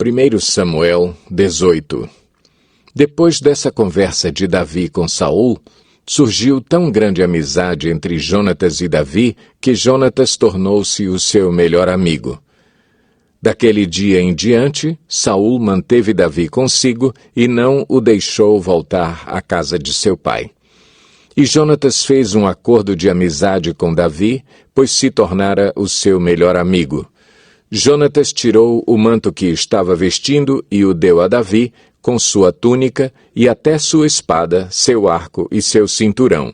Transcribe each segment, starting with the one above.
1 Samuel 18. Depois dessa conversa de Davi com Saul, surgiu tão grande amizade entre Jonatas e Davi que Jonatas tornou-se o seu melhor amigo. Daquele dia em diante, Saul manteve Davi consigo e não o deixou voltar à casa de seu pai. E Jonatas fez um acordo de amizade com Davi, pois se tornara o seu melhor amigo. Jonatas tirou o manto que estava vestindo e o deu a Davi, com sua túnica e até sua espada, seu arco e seu cinturão.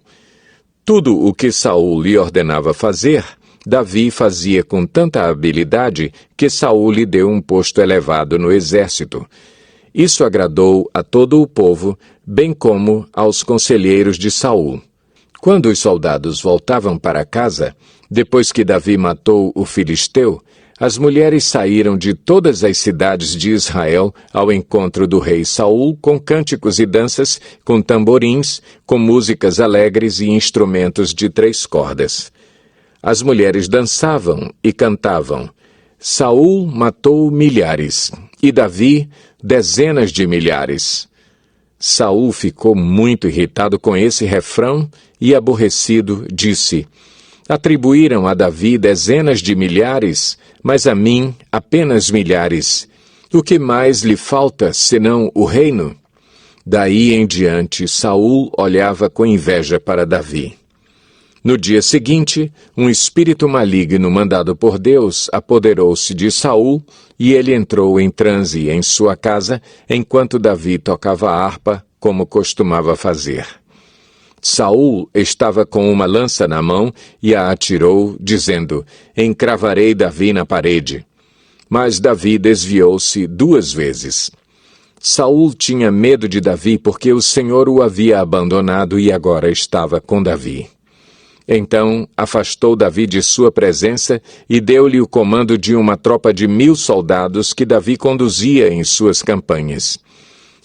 Tudo o que Saul lhe ordenava fazer, Davi fazia com tanta habilidade que Saul lhe deu um posto elevado no exército. Isso agradou a todo o povo, bem como aos conselheiros de Saul. Quando os soldados voltavam para casa, depois que Davi matou o filisteu, as mulheres saíram de todas as cidades de Israel ao encontro do rei Saul com cânticos e danças, com tamborins, com músicas alegres e instrumentos de 3 cordas. As mulheres dançavam e cantavam. Saul matou milhares, e Davi dezenas de milhares. Saul ficou muito irritado com esse refrão e, aborrecido, disse: atribuíram a Davi dezenas de milhares, mas a mim apenas milhares. O que mais lhe falta, senão o reino? Daí em diante, Saul olhava com inveja para Davi. No dia seguinte, um espírito maligno mandado por Deus apoderou-se de Saul e ele entrou em transe em sua casa enquanto Davi tocava harpa, como costumava fazer. Saul estava com uma lança na mão e a atirou, dizendo: encravarei Davi na parede. Mas Davi desviou-se 2 vezes. Saul tinha medo de Davi porque o Senhor o havia abandonado e agora estava com Davi. Então afastou Davi de sua presença e deu-lhe o comando de uma tropa de 1000 soldados que Davi conduzia em suas campanhas.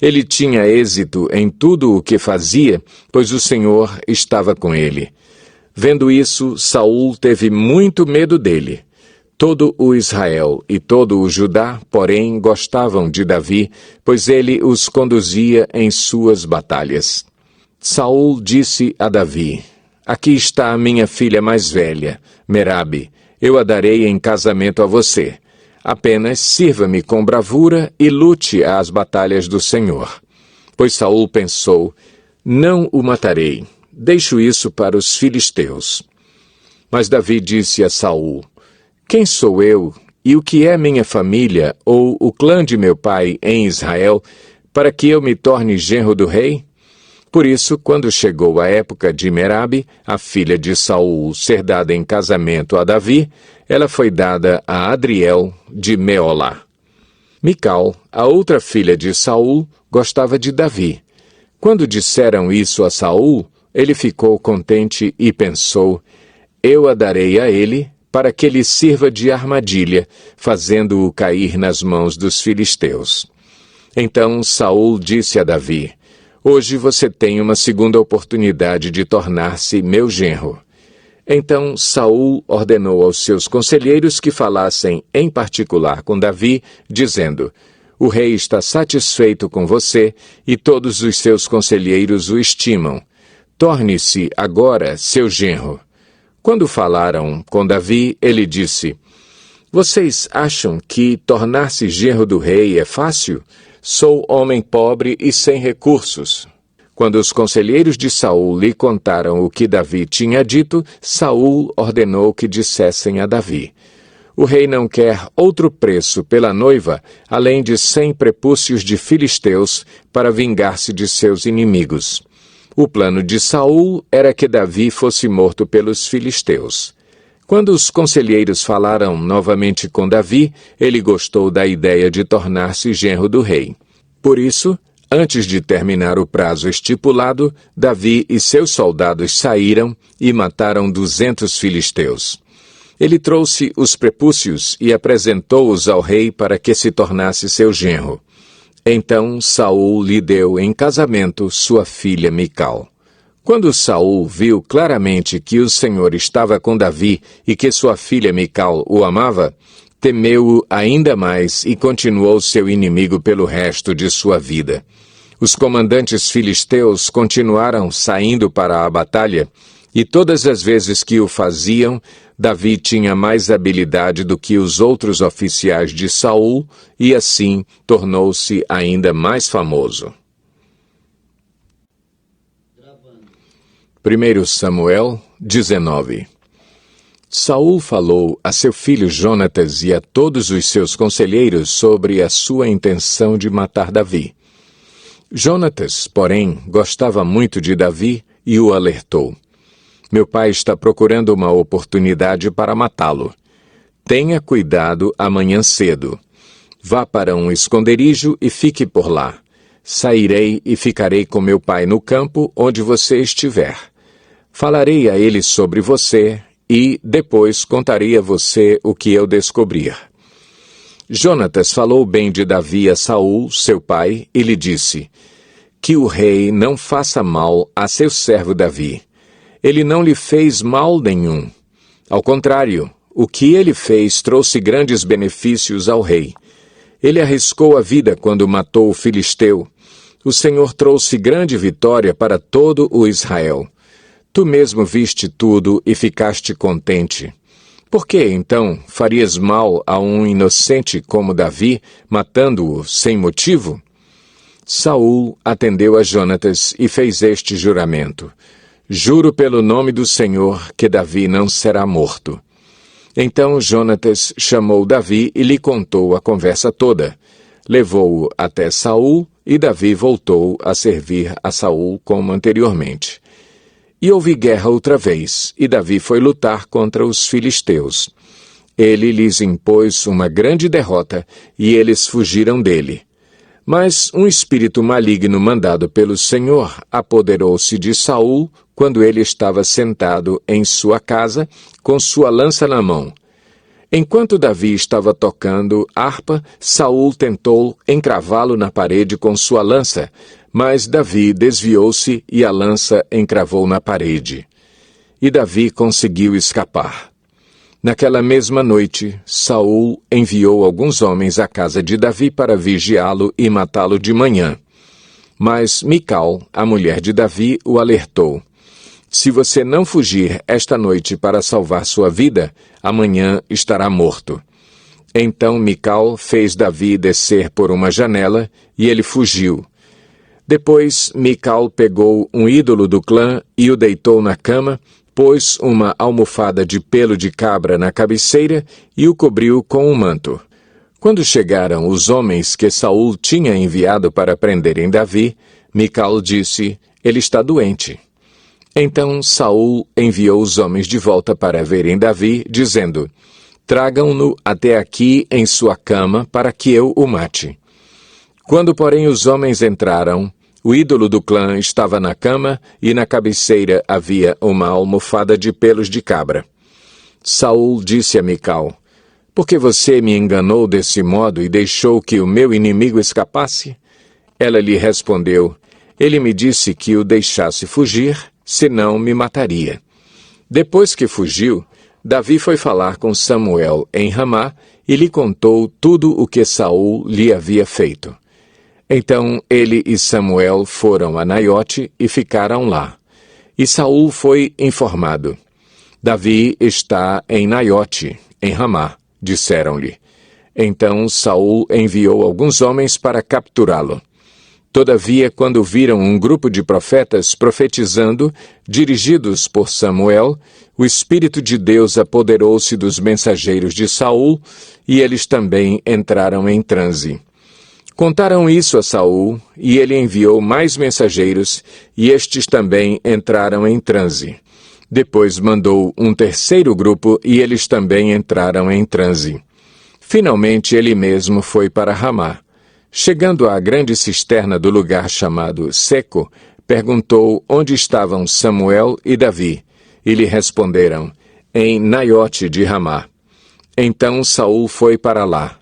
Ele tinha êxito em tudo o que fazia, pois o Senhor estava com ele. Vendo isso, Saul teve muito medo dele. Todo o Israel e todo o Judá, porém, gostavam de Davi, pois ele os conduzia em suas batalhas. Saul disse a Davi: aqui está a minha filha mais velha, Merabe. Eu a darei em casamento a você. Apenas sirva-me com bravura e lute as batalhas do Senhor. Pois Saul pensou: não o matarei. Deixo isso para os filisteus. Mas Davi disse a Saul: quem sou eu e o que é minha família ou o clã de meu pai em Israel para que eu me torne genro do rei? Por isso, quando chegou a época de Merabe, a filha de Saul, ser dada em casamento a Davi, ela foi dada a Adriel de Meolá. Mical, a outra filha de Saul, gostava de Davi. Quando disseram isso a Saul, ele ficou contente e pensou: eu a darei a ele para que lhe sirva de armadilha, fazendo-o cair nas mãos dos filisteus. Então Saul disse a Davi: hoje você tem uma segunda oportunidade de tornar-se meu genro. Então Saul ordenou aos seus conselheiros que falassem em particular com Davi, dizendo: o rei está satisfeito com você e todos os seus conselheiros o estimam. Torne-se agora seu genro. Quando falaram com Davi, ele disse: vocês acham que tornar-se genro do rei é fácil? Sou homem pobre e sem recursos. Quando os conselheiros de Saul lhe contaram o que Davi tinha dito, Saul ordenou que dissessem a Davi: o rei não quer outro preço pela noiva, além de 100 prepúcios de filisteus, para vingar-se de seus inimigos. O plano de Saul era que Davi fosse morto pelos filisteus. Quando os conselheiros falaram novamente com Davi, ele gostou da ideia de tornar-se genro do rei. Por isso, antes de terminar o prazo estipulado, Davi e seus soldados saíram e mataram 200 filisteus. Ele trouxe os prepúcios e apresentou-os ao rei para que se tornasse seu genro. Então Saul lhe deu em casamento sua filha Mical. Quando Saul viu claramente que o Senhor estava com Davi e que sua filha Mical o amava, temeu-o ainda mais e continuou seu inimigo pelo resto de sua vida. Os comandantes filisteus continuaram saindo para a batalha, e todas as vezes que o faziam, Davi tinha mais habilidade do que os outros oficiais de Saul, e assim tornou-se ainda mais famoso. 1 Samuel 19. Saul falou a seu filho Jonatas e a todos os seus conselheiros sobre a sua intenção de matar Davi. Jonatas, porém, gostava muito de Davi e o alertou. Meu pai está procurando uma oportunidade para matá-lo. Tenha cuidado amanhã cedo. Vá para um esconderijo e fique por lá. Sairei e ficarei com meu pai no campo onde você estiver. Falarei a ele sobre você e, depois, contarei a você o que eu descobrir. Jonatas falou bem de Davi a Saul, seu pai, e lhe disse: que o rei não faça mal a seu servo Davi. Ele não lhe fez mal nenhum. Ao contrário, o que ele fez trouxe grandes benefícios ao rei. Ele arriscou a vida quando matou o filisteu. O Senhor trouxe grande vitória para todo o Israel. Tu mesmo viste tudo e ficaste contente. Por que, então, farias mal a um inocente como Davi, matando-o sem motivo? Saul atendeu a Jonatas e fez este juramento: juro pelo nome do Senhor que Davi não será morto. Então Jonatas chamou Davi e lhe contou a conversa toda. Levou-o até Saul e Davi voltou a servir a Saul como anteriormente. E houve guerra outra vez, e Davi foi lutar contra os filisteus. Ele lhes impôs uma grande derrota, e eles fugiram dele. Mas um espírito maligno mandado pelo Senhor apoderou-se de Saul quando ele estava sentado em sua casa, com sua lança na mão. Enquanto Davi estava tocando harpa, Saul tentou encravá-lo na parede com sua lança, mas Davi desviou-se e a lança encravou na parede. E Davi conseguiu escapar. Naquela mesma noite, Saul enviou alguns homens à casa de Davi para vigiá-lo e matá-lo de manhã. Mas Mical, a mulher de Davi, o alertou: se você não fugir esta noite para salvar sua vida, amanhã estará morto. Então Mical fez Davi descer por uma janela e ele fugiu. Depois Mical pegou um ídolo do clã e o deitou na cama, pôs uma almofada de pelo de cabra na cabeceira e o cobriu com um manto. Quando chegaram os homens que Saul tinha enviado para prenderem Davi, Mical disse: ele está doente. Então Saul enviou os homens de volta para verem Davi, dizendo: tragam-no até aqui em sua cama para que eu o mate. Quando, porém, os homens entraram, o ídolo do clã estava na cama e na cabeceira havia uma almofada de pelos de cabra. Saul disse a Mical: por que você me enganou desse modo e deixou que o meu inimigo escapasse? Ela lhe respondeu: ele me disse que o deixasse fugir, senão me mataria. Depois que fugiu, Davi foi falar com Samuel em Ramá e lhe contou tudo o que Saul lhe havia feito. Então ele e Samuel foram a Naiote e ficaram lá. E Saul foi informado: Davi está em Naiote, em Ramá, disseram-lhe. Então Saul enviou alguns homens para capturá-lo. Todavia, quando viram um grupo de profetas profetizando, dirigidos por Samuel, o Espírito de Deus apoderou-se dos mensageiros de Saul, e eles também entraram em transe. Contaram isso a Saul, e ele enviou mais mensageiros, e estes também entraram em transe. Depois mandou um terceiro grupo, e eles também entraram em transe. Finalmente ele mesmo foi para Ramá. Chegando à grande cisterna do lugar chamado Seco, perguntou onde estavam Samuel e Davi, e lhe responderam: em Naiote de Ramá. Então Saul foi para lá.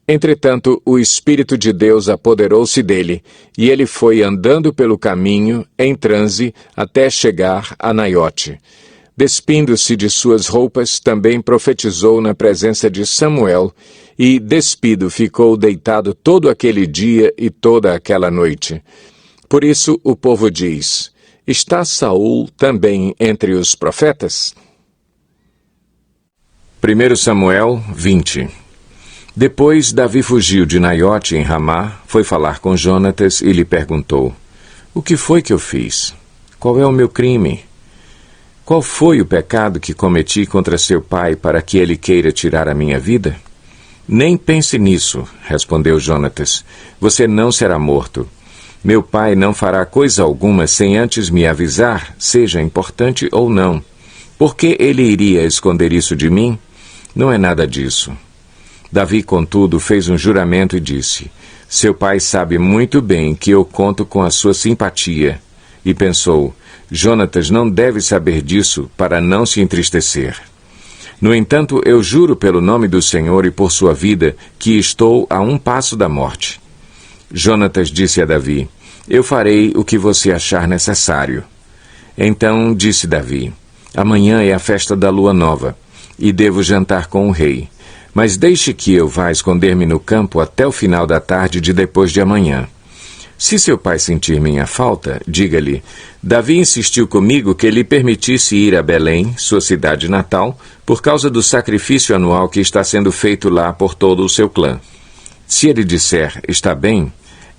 Entretanto, o Espírito de Deus apoderou-se dele, e ele foi andando pelo caminho, em transe, até chegar a Naiote. Despindo-se de suas roupas, também profetizou na presença de Samuel, e, despido, ficou deitado todo aquele dia e toda aquela noite. Por isso o povo diz: está Saul também entre os profetas? 1 Samuel 20. Depois Davi fugiu de Naiote em Ramá, foi falar com Jonatas e lhe perguntou: o que foi que eu fiz? Qual é o meu crime? Qual foi o pecado que cometi contra seu pai para que ele queira tirar a minha vida? Nem pense nisso, respondeu Jonatas. Você não será morto. Meu pai não fará coisa alguma sem antes me avisar, seja importante ou não. Por que ele iria esconder isso de mim? Não é nada disso. Davi, contudo, fez um juramento e disse: seu pai sabe muito bem que eu conto com a sua simpatia. E pensou: Jonatas não deve saber disso para não se entristecer. No entanto, eu juro pelo nome do Senhor e por sua vida que estou a um passo da morte. Jonatas disse a Davi: eu farei o que você achar necessário. Então disse Davi: amanhã é a festa da lua nova, e devo jantar com o rei. Mas deixe que eu vá esconder-me no campo até o final da tarde de depois de amanhã. Se seu pai sentir minha falta, diga-lhe: Davi insistiu comigo que lhe permitisse ir a Belém, sua cidade natal, por causa do sacrifício anual que está sendo feito lá por todo o seu clã. Se ele disser: está bem,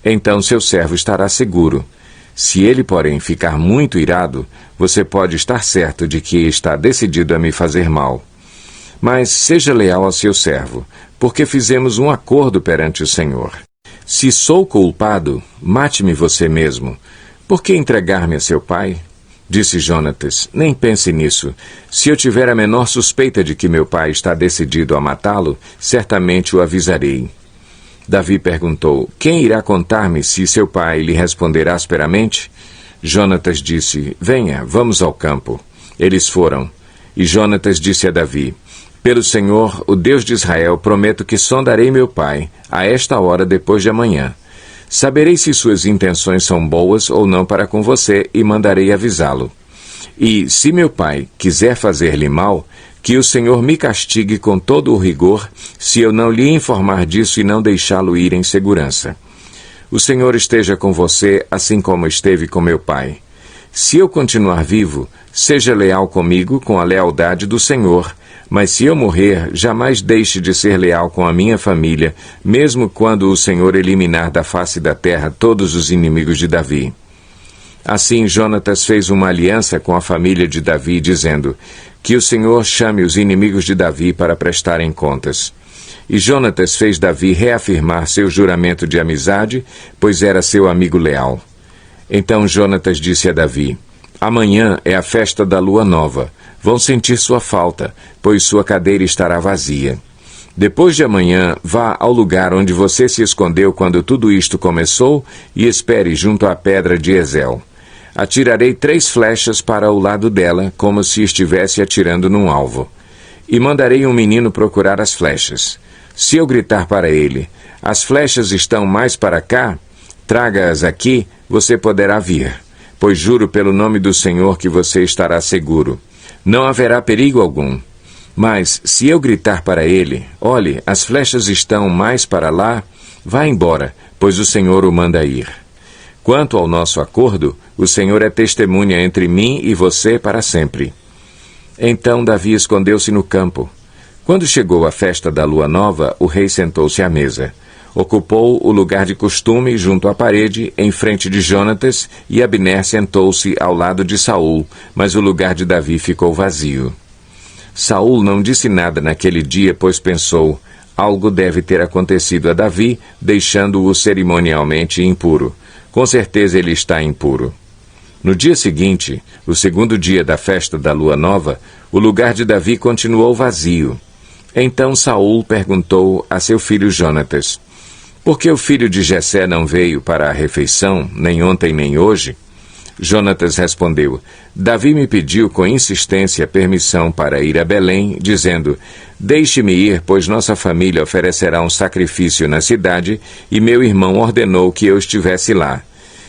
então seu servo estará seguro. Se ele, porém, ficar muito irado, você pode estar certo de que está decidido a me fazer mal. Mas seja leal ao seu servo, porque fizemos um acordo perante o Senhor. Se sou culpado, mate-me você mesmo. Por que entregar-me a seu pai? Disse Jonatas: nem pense nisso. Se eu tiver a menor suspeita de que meu pai está decidido a matá-lo, certamente o avisarei. Davi perguntou: quem irá contar-me se seu pai lhe responder asperamente? Jonatas disse: venha, vamos ao campo. Eles foram. E Jonatas disse a Davi: pelo Senhor, o Deus de Israel, prometo que sondarei meu pai, a esta hora depois de amanhã. Saberei se suas intenções são boas ou não para com você, e mandarei avisá-lo. E, se meu pai quiser fazer-lhe mal, que o Senhor me castigue com todo o rigor, se eu não lhe informar disso e não deixá-lo ir em segurança. O Senhor esteja com você, assim como esteve com meu pai. Se eu continuar vivo, seja leal comigo com a lealdade do Senhor, mas se eu morrer, jamais deixe de ser leal com a minha família, mesmo quando o Senhor eliminar da face da terra todos os inimigos de Davi. Assim, Jonatas fez uma aliança com a família de Davi, dizendo: que o Senhor chame os inimigos de Davi para prestarem contas. E Jonatas fez Davi reafirmar seu juramento de amizade, pois era seu amigo leal. Então Jonatas disse a Davi: amanhã é a festa da lua nova. Vão sentir sua falta, pois sua cadeira estará vazia. Depois de amanhã, vá ao lugar onde você se escondeu quando tudo isto começou e espere junto à pedra de Ezel. Atirarei 3 flechas para o lado dela, como se estivesse atirando num alvo. E mandarei um menino procurar as flechas. Se eu gritar para ele: as flechas estão mais para cá, traga-as aqui, você poderá vir, pois juro pelo nome do Senhor que você estará seguro. Não haverá perigo algum. Mas, se eu gritar para ele: olhe, as flechas estão mais para lá, vá embora, pois o Senhor o manda ir. Quanto ao nosso acordo, o Senhor é testemunha entre mim e você para sempre. Então Davi escondeu-se no campo. Quando chegou a festa da lua nova, o rei sentou-se à mesa. Ocupou o lugar de costume junto à parede, em frente de Jonatas, e Abner sentou-se ao lado de Saul, mas o lugar de Davi ficou vazio. Saul não disse nada naquele dia, pois pensou: algo deve ter acontecido a Davi, deixando-o cerimonialmente impuro. Com certeza ele está impuro. No dia seguinte, o segundo dia da festa da lua nova, o lugar de Davi continuou vazio. Então Saul perguntou a seu filho Jonatas: por que o filho de Jessé não veio para a refeição, nem ontem nem hoje? Jonatas respondeu: Davi me pediu com insistência permissão para ir a Belém, dizendo: deixe-me ir, pois nossa família oferecerá um sacrifício na cidade, e meu irmão ordenou que eu estivesse lá.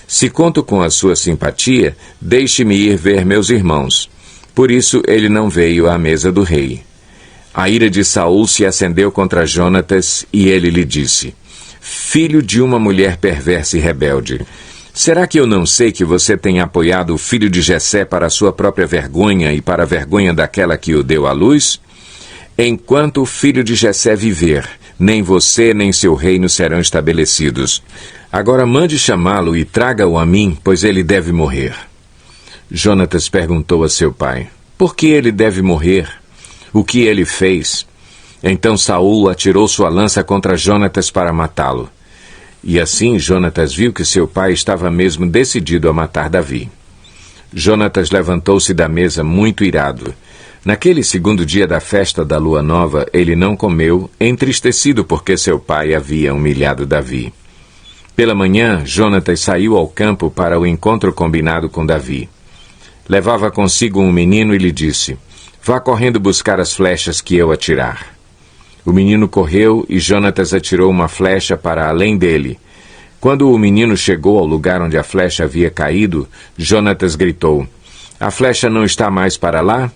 Se conto com a sua simpatia, deixe-me ir ver meus irmãos. Por isso ele não veio à mesa do rei. A ira de Saul se acendeu contra Jonatas, e ele lhe disse: Filho de uma mulher perversa e rebelde, será que eu não sei que você tem apoiado o filho de Jessé para a sua própria vergonha e para a vergonha daquela que o deu à luz? Enquanto o filho de Jessé viver, nem você nem seu reino serão estabelecidos. Agora mande chamá-lo e traga-o a mim, pois ele deve morrer. Jonatas perguntou a seu pai: Por que ele deve morrer? O que ele fez? Então Saul atirou sua lança contra Jonatas para matá-lo. E assim Jonatas viu que seu pai estava mesmo decidido a matar Davi. Jonatas levantou-se da mesa muito irado. Naquele segundo dia da festa da lua nova, ele não comeu, entristecido porque seu pai havia humilhado Davi. Pela manhã, Jonatas saiu ao campo para o encontro combinado com Davi. Levava consigo um menino e lhe disse: Vá correndo buscar as flechas que eu atirar. O menino correu e Jonatas atirou uma flecha para além dele. Quando o menino chegou ao lugar onde a flecha havia caído, Jonatas gritou: A flecha não está mais para lá?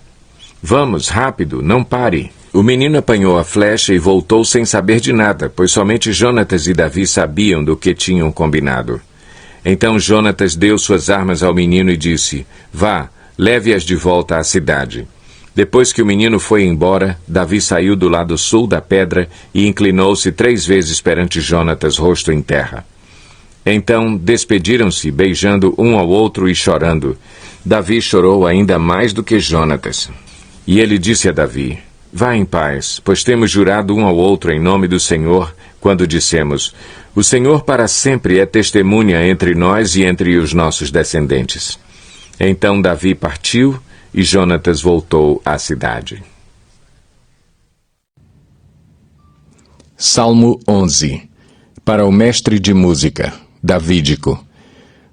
Vamos, rápido, não pare. O menino apanhou a flecha e voltou sem saber de nada, pois somente Jonatas e Davi sabiam do que tinham combinado. Então Jonatas deu suas armas ao menino e disse: Vá, leve-as de volta à cidade. Depois que o menino foi embora, Davi saiu do lado sul da pedra e inclinou-se 3 vezes perante Jonatas, rosto em terra. Então despediram-se, beijando um ao outro e chorando. Davi chorou ainda mais do que Jonatas. E ele disse a Davi: Vá em paz, pois temos jurado um ao outro em nome do Senhor, quando dissemos: O Senhor para sempre é testemunha entre nós e entre os nossos descendentes. Então Davi partiu e Jonatas voltou à cidade. Salmo 11. Para o mestre de música, davídico.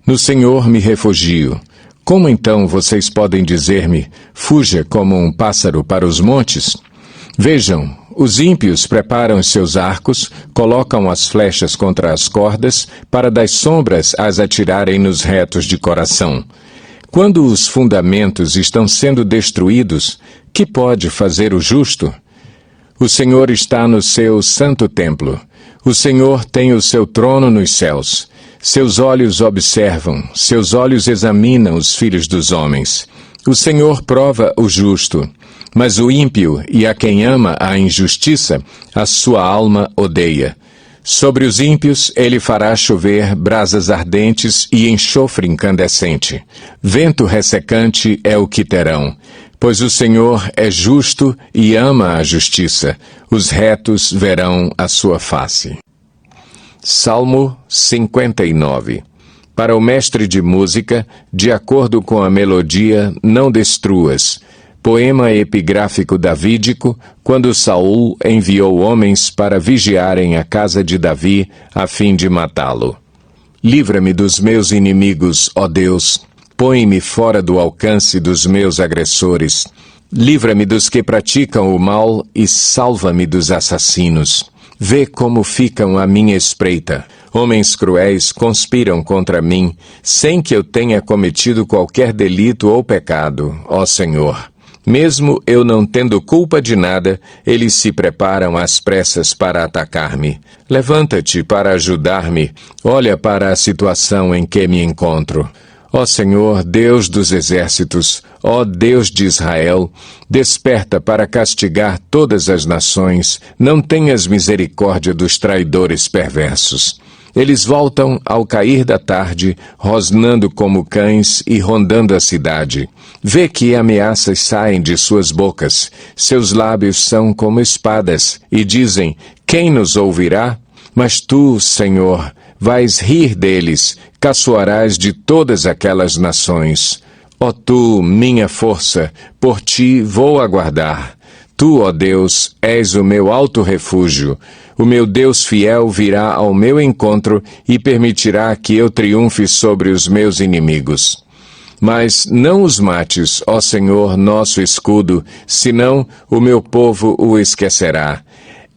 No Senhor me refugio. Como então vocês podem dizer-me: fuja como um pássaro para os montes? Vejam, os ímpios preparam os seus arcos, colocam as flechas contra as cordas, para das sombras as atirarem nos retos de coração. Quando os fundamentos estão sendo destruídos, que pode fazer o justo? O Senhor está no seu santo templo. O Senhor tem o seu trono nos céus. Seus olhos observam, seus olhos examinam os filhos dos homens. O Senhor prova o justo, mas o ímpio e a quem ama a injustiça, a sua alma odeia. Sobre os ímpios ele fará chover brasas ardentes e enxofre incandescente. Vento ressecante é o que terão, pois o Senhor é justo e ama a justiça. Os retos verão a sua face. Salmo 59. Para o mestre de música, de acordo com a melodia, não destruas. Poema epigráfico davídico, quando Saul enviou homens para vigiarem a casa de Davi, a fim de matá-lo. Livra-me dos meus inimigos, ó Deus. Põe-me fora do alcance dos meus agressores. Livra-me dos que praticam o mal e salva-me dos assassinos. Vê como ficam à minha espreita. Homens cruéis conspiram contra mim, sem que eu tenha cometido qualquer delito ou pecado, ó Senhor. Mesmo eu não tendo culpa de nada, eles se preparam às pressas para atacar-me. Levanta-te para ajudar-me. Olha para a situação em que me encontro. Ó Senhor, Deus dos exércitos, ó Deus de Israel, desperta para castigar todas as nações. Não tenhas misericórdia dos traidores perversos. Eles voltam ao cair da tarde, rosnando como cães e rondando a cidade. Vê que ameaças saem de suas bocas. Seus lábios são como espadas, e dizem: quem nos ouvirá? Mas tu, Senhor, vais rir deles, caçoarás de todas aquelas nações. Ó tu, minha força, por ti vou aguardar. Tu, ó Deus, és o meu alto refúgio. O meu Deus fiel virá ao meu encontro e permitirá que eu triunfe sobre os meus inimigos. Mas não os mates, ó Senhor, nosso escudo, senão o meu povo o esquecerá.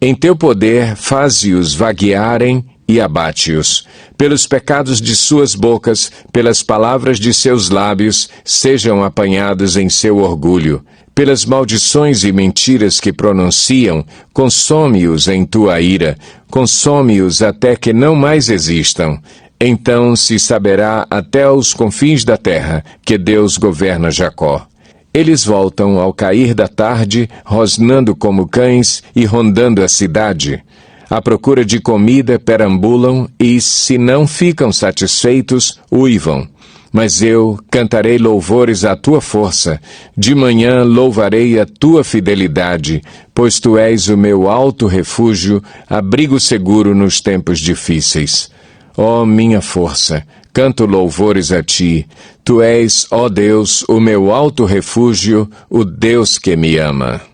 Em teu poder faze-os vaguearem e abate-os. Pelos pecados de suas bocas, pelas palavras de seus lábios, sejam apanhados em seu orgulho. Pelas maldições e mentiras que pronunciam, consome-os em tua ira, consome-os até que não mais existam. Então se saberá até aos confins da terra que Deus governa Jacó. Eles voltam ao cair da tarde, rosnando como cães e rondando a cidade. À procura de comida perambulam e, se não ficam satisfeitos, uivam. Mas eu cantarei louvores à tua força, de manhã louvarei a tua fidelidade, pois tu és o meu alto refúgio, abrigo seguro nos tempos difíceis. Ó minha força, canto louvores a ti. Tu és, ó Deus, o meu alto refúgio, o Deus que me ama.